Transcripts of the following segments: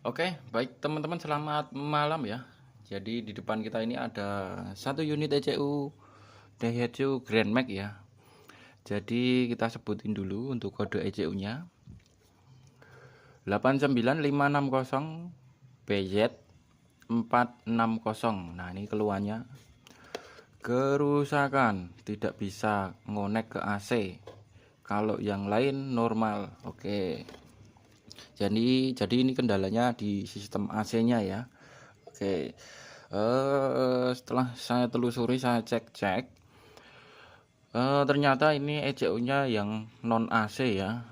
Oke, baik teman-teman, selamat malam ya. Jadi di depan kita ini ada satu unit ECU Daihatsu Grand Max ya. Jadi kita sebutin dulu untuk kode ECU-nya 89560 BZ460. Nah, ini keluhannya kerusakan, tidak bisa ngonek ke AC. Kalau yang lain normal. Oke. Jadi ini kendalanya di sistem AC-nya ya. Oke. Setelah saya telusuri, saya cek-cek, ternyata ini ECU-nya yang non AC ya.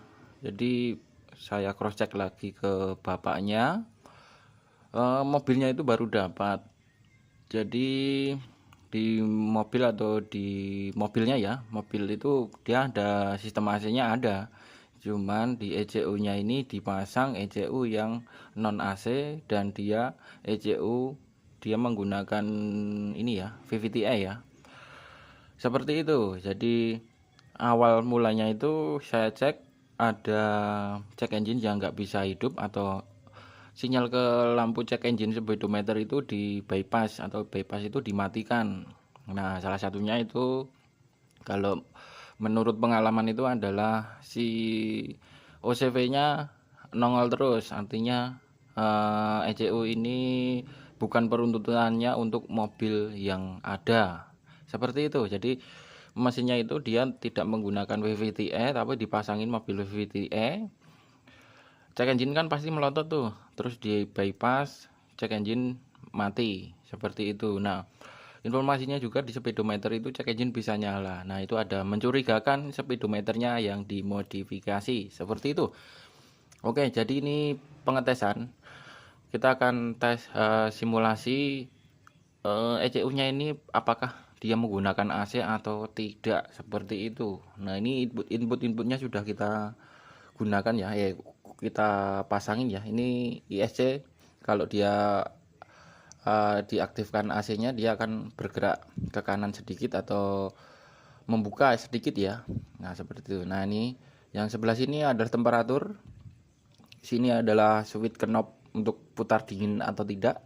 Jadi saya cross check lagi ke bapaknya, mobilnya itu baru dapat. Jadi di mobil atau di mobilnya ya, mobil itu dia ada sistem AC-nya ada. Cuman di ECU-nya ini dipasang ECU yang non AC, dan dia ECU dia menggunakan ini ya, VVT-e ya. Seperti itu. Jadi awal mulanya itu saya cek ada cek engine yang nggak bisa hidup, atau sinyal ke lampu cek engine speedometer itu di bypass, atau bypass itu dimatikan. Nah, salah satunya itu kalau menurut pengalaman itu adalah si OCV-nya nongol terus, artinya ECU ini bukan peruntutannya untuk mobil yang ada. Seperti itu. Jadi mesinnya itu dia tidak menggunakan VVT-e, tapi dipasangin mobil VVT-e. Cek engine kan pasti melotot tuh, terus di bypass, cek engine mati, seperti itu. Nah, informasinya juga di speedometer itu cek engine bisa nyala. Nah, itu ada mencurigakan speedometernya yang dimodifikasi, seperti itu. Oke, jadi ini pengetesan. Kita akan tes simulasi ECU-nya ini apakah dia menggunakan AC atau tidak, seperti itu. Nah, ini inputnya sudah kita gunakan ya, kita pasangin ya. Ini ISC, kalau dia diaktifkan AC-nya, dia akan bergerak ke kanan sedikit atau membuka sedikit ya. Nah, seperti itu. Nah, ini yang sebelah sini adalah temperatur. Sini adalah switch knob untuk putar dingin atau tidak.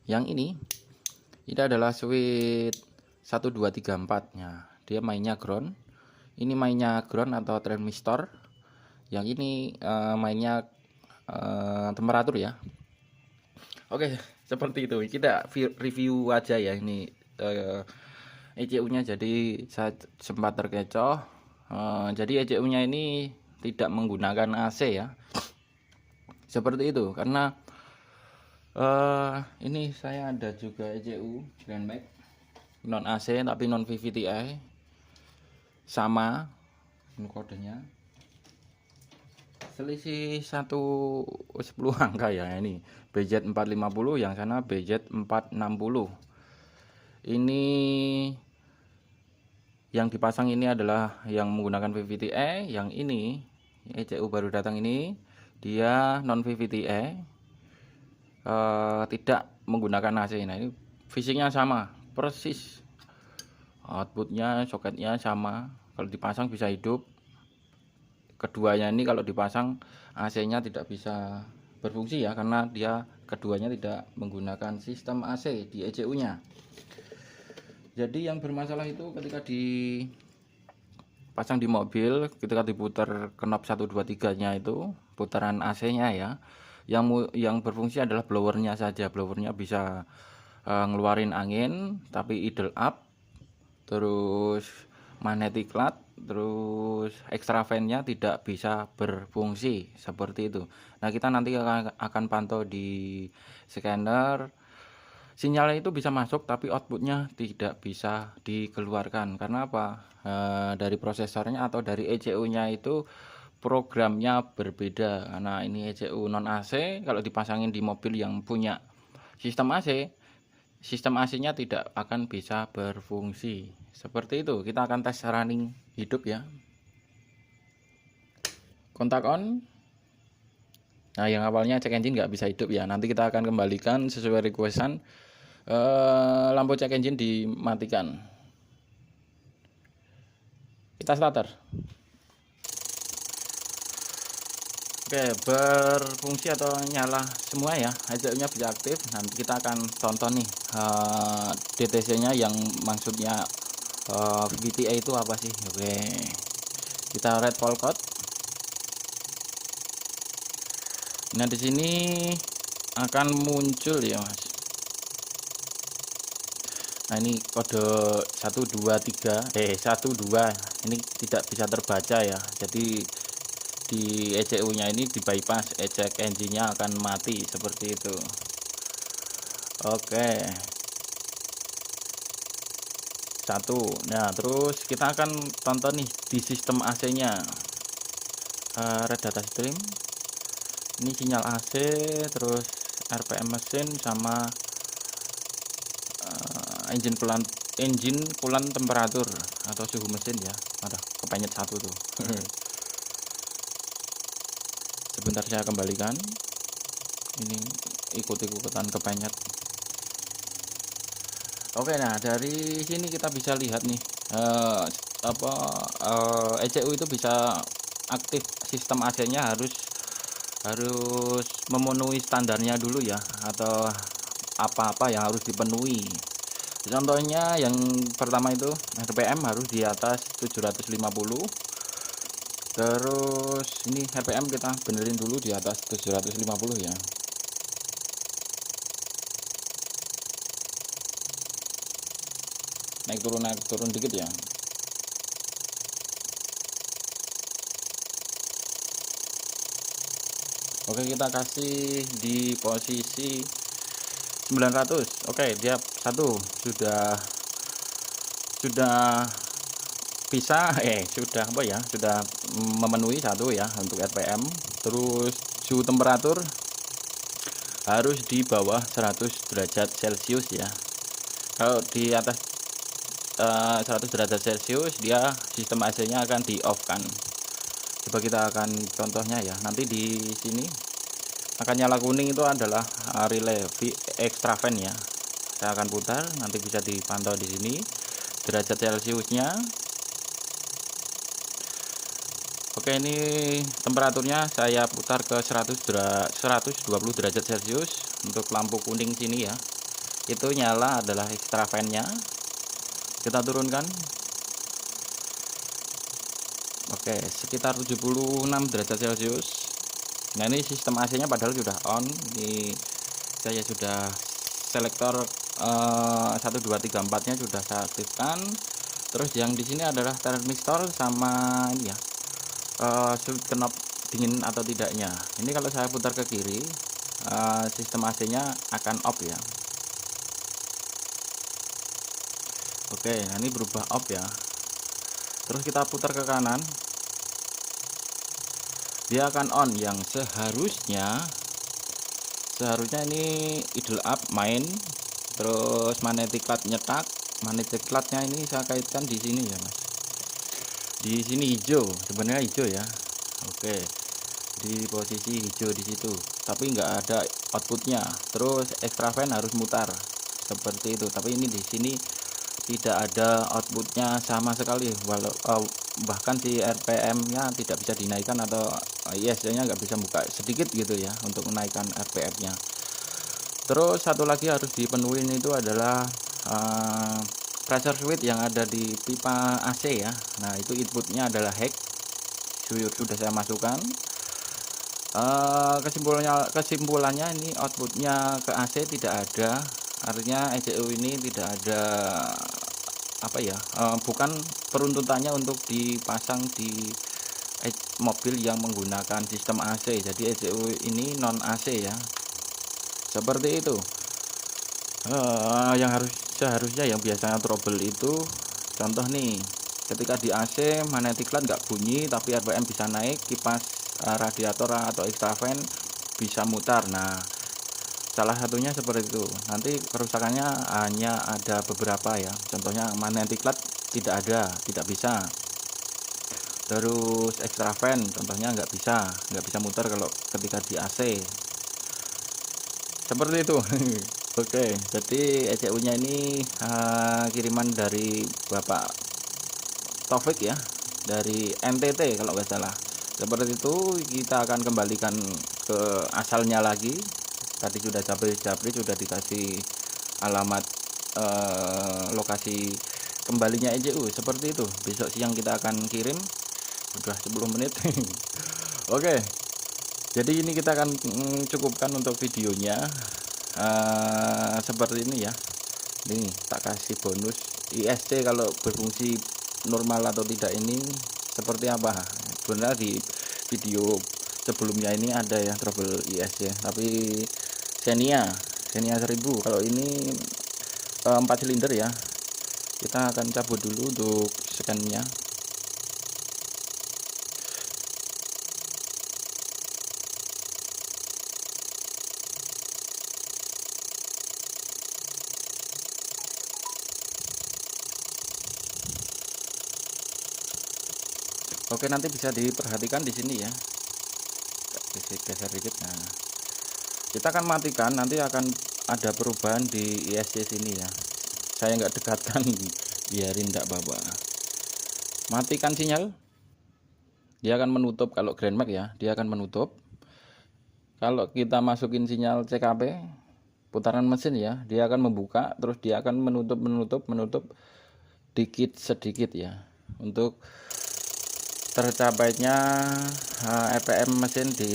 Yang ini adalah switch 1 2 3 4 nya. Dia mainnya ground. Ini mainnya ground atau transistor. Yang ini mainnya temperatur ya. Oke, seperti itu. Kita review aja ya ini ECU-nya. Jadi saya sempat terkecoh. Jadi ECU-nya ini tidak menggunakan AC ya. Seperti itu. Karena ini saya ada juga ECU Grand Max non AC tapi non VVT-e, sama ini kodenya, selisih 10 angka ya. Ini BZ450, yang sana BZ460. Ini yang dipasang ini adalah yang menggunakan VVT-e. Yang ini ECU baru datang ini dia non VVT-e, tidak menggunakan AC. Nah, ini fishingnya sama persis, outputnya, soketnya sama. Kalau dipasang bisa hidup. Keduanya ini kalau dipasang AC-nya tidak bisa berfungsi ya, karena dia keduanya tidak menggunakan sistem AC di ECU-nya. Jadi yang bermasalah itu ketika dipasang di mobil, ketika diputar knob 1 2 3-nya itu putaran AC-nya ya. Yang berfungsi adalah blowernya saja. Blowernya bisa ngeluarin angin tapi idle up, terus magnetic clutch, terus extra fan-nya tidak bisa berfungsi, seperti itu. Nah, kita nanti akan pantau di scanner. Sinyalnya itu bisa masuk tapi outputnya tidak bisa dikeluarkan. Karena apa? Dari prosesornya atau dari ECU-nya itu programnya berbeda. Karena ini ECU non AC, kalau dipasangin di mobil yang punya sistem AC, sistem AC-nya tidak akan bisa berfungsi. Seperti itu. Kita akan tes running hidup ya. Kontak on. Nah, yang awalnya cek engine nggak bisa hidup ya. Nanti kita akan kembalikan sesuai requestan. Lampu cek engine dimatikan. Kita starter. Oke, berfungsi atau nyala semua ya, ECU-nya bisa aktif. Nanti kita akan tonton nih DTC-nya, yang maksudnya VTA itu apa sih. Oke, kita red full code. Nah, di sini akan muncul ya Mas. Nah, ini kode 123 12 ini tidak bisa terbaca ya. Jadi di ECU nya ini di bypass, eject engine-nya akan mati seperti itu. Oke, satu. Nah, terus kita akan tonton nih di sistem AC nya, red data stream. Ini sinyal AC, terus RPM mesin sama engine coolant temperatur atau suhu mesin ya. Ada kepenyet satu tuh. Sebentar saya kembalikan. Ini ikut-ikutan kepenyet. Oke, nah dari sini kita bisa lihat nih ECU itu bisa aktif. Sistem AC-nya harus memenuhi standarnya dulu ya, atau apa-apa yang harus dipenuhi. Contohnya yang pertama itu RPM harus di atas 750. Terus ini RPM kita benerin dulu di atas 750 ya. Naik turun dikit ya. Oke, kita kasih di posisi 900. Oke, dia satu sudah bisa sudah apa ya, sudah memenuhi satu ya untuk RPM. Terus suhu temperatur harus di bawah 100 derajat Celcius ya. Kalau di atas 100 derajat Celcius, dia sistem AC nya akan di off kan. Coba kita akan contohnya ya. Nanti di sini akan nyala kuning, itu adalah relay extra fan ya. Saya akan putar, nanti bisa dipantau di sini derajat Celciusnya. Oke, ini temperaturnya saya putar ke 120 derajat Celcius. Untuk lampu kuning sini ya, itu nyala adalah extra fan nya. Kita turunkan. Oke, sekitar 76 derajat Celcius. Nah, ini sistem AC nya padahal sudah on. Ini saya sudah selektor 1 2 3 4 nya sudah saya aktifkan. Terus yang di sini adalah thermistor sama ini ya, sudut knob dingin atau tidaknya. Ini kalau saya putar ke kiri, sistem AC nya akan off ya. Oke, nah ini berubah off ya. Terus kita putar ke kanan, dia akan on. Yang seharusnya ini idle up main. Terus magnetic clutch nyetak. Magnetic clutchnya ini saya kaitkan di sini ya Mas. Di sini hijau, sebenarnya hijau ya. Oke, di posisi hijau di situ, tapi nggak ada outputnya. Terus extra fan harus mutar seperti itu, tapi ini di sini tidak ada outputnya sama sekali. Bahkan si RPM nya tidak bisa dinaikkan, atau ISC nya nggak bisa buka sedikit gitu ya untuk menaikkan RPM nya. Terus satu lagi harus dipenuhin, itu adalah pressure switch yang ada di pipa AC ya. Nah, itu inputnya adalah hex, sudah saya masukkan. Kesimpulannya ini outputnya ke AC tidak ada. Artinya ECU ini tidak ada apa ya, bukan peruntutannya untuk dipasang di mobil yang menggunakan sistem AC. Jadi ECU ini non AC ya, seperti itu. Yang seharusnya yang biasanya trouble itu, contoh nih, ketika di AC magnetic clutch nggak bunyi tapi RPM bisa naik, kipas radiator atau extra fan bisa mutar. Nah, salah satunya seperti itu. Nanti kerusakannya hanya ada beberapa ya, contohnya magnetic clutch tidak bisa. Terus extra fan contohnya nggak bisa muter kalau ketika di AC, seperti itu. Oke, jadi ECU nya ini kiriman dari Bapak Taufik ya, dari NTT kalau nggak salah. Seperti itu, kita akan kembalikan ke asalnya lagi. Tadi sudah japri sudah dikasih alamat lokasi kembalinya ECU seperti itu. Besok siang kita akan kirim. Sudah 10 menit. Oke, jadi ini kita akan cukupkan untuk videonya. Seperti ini ya. Ini tak kasih bonus ISC kalau berfungsi normal atau tidak ini seperti apa. Sebenarnya di video sebelumnya ini ada ya trouble ISC, tapi Xenia 1000. Kalau ini 4 silinder ya. Kita akan cabut dulu untuk scan-nya. Oke, nanti bisa diperhatikan di sini ya. Geser dikit. Nah, kita akan matikan, nanti akan ada perubahan di ISC sini ya. Saya nggak dekatkan, biarin enggak apa-apa. Matikan sinyal. Dia akan menutup kalau Grand Max ya, dia akan menutup. Kalau kita masukin sinyal CKP putaran mesin ya, dia akan membuka, terus dia akan menutup dikit sedikit ya, untuk tercapainya RPM mesin di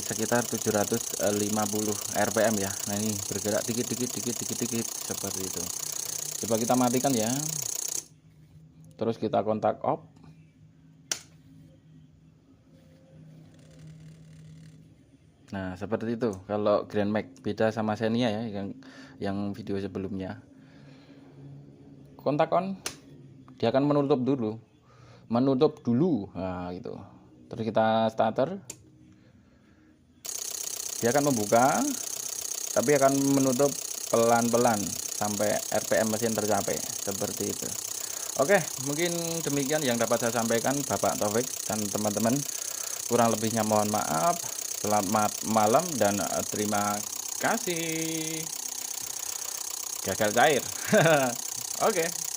sekitar 750 RPM ya. Nah, ini bergerak dikit seperti itu. Coba kita matikan ya, terus kita kontak off. Nah, seperti itu kalau Grand Max, beda sama Xenia ya, yang video sebelumnya. Kontak on, dia akan menutup dulu. Nah gitu. Terus kita starter, dia akan membuka tapi akan menutup pelan-pelan sampai RPM mesin tercapai seperti itu. Oke, mungkin demikian yang dapat saya sampaikan Bapak Taufik dan teman-teman. Kurang lebihnya mohon maaf. Selamat malam dan terima kasih. Gagal cair. Oke.